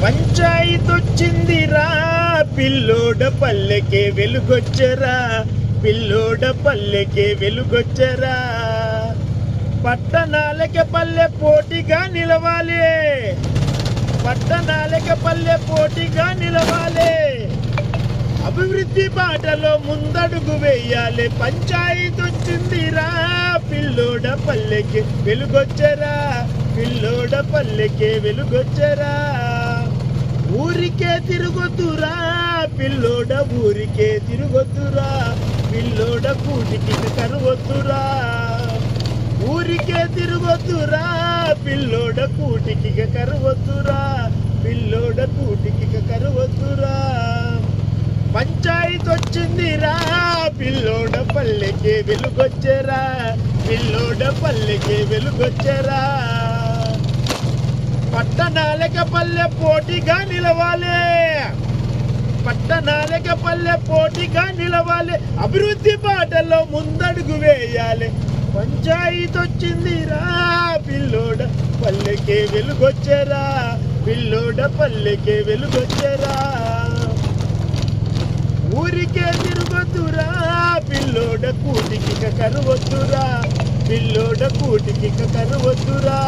పంచాయతొచ్చిందిరా పిల్లోడ పల్లెకే వెలుగొచ్చరా, పిల్లోడ పల్లెకే వెలుగొచ్చరా. పట్టణాలకే పల్లె పోటీగా నిలవాలి, పట్టణాలకే పల్లె పోటీగా నిలవాలి. అభివృద్ధి బాటలో ముందడుగు వేయాలి. పంచాయతొచ్చిందిరా పిల్లోడ పల్లెకే వెలుగొచ్చరా, పిల్లోడ పల్లెకే వెలుగొచ్చరా. ఊరికే తిరగొద్దురా పిల్లోడ, ఊరికే తిరగొద్దురా, పిల్లోడ కూటికి కరువొద్దురా. ఊరికే తిరగొద్దురా పిల్లోడ, కూటికి కరువొద్దురా, పిల్లోడ కూటికి కరువొద్దురా. పంచాయతొచ్చిందిరా పిల్లోడ పల్లెకే వెలుగొచ్చరా, పిల్లోడ పల్లెకే వెలుగొచ్చరా. పట్టణాలకే పల్లె పోటీగా నిలవాలి, పట్టణాలకే పల్లె పోటీగా నిలవాలి. అభివృద్ధి బాటలో ముందడుగు వేయాలి. పంచాయతొచ్చిందిరా పిల్లోడ పల్లెకే వెలుగొచ్చరా, పిల్లోడ పల్లెకే వెలుగొచ్చరా. ఊరికే తిరగొద్దురా పిల్లోడ, కూటికి కరువొద్దురా, పిల్లోడ కూటికి కరువొద్దురా.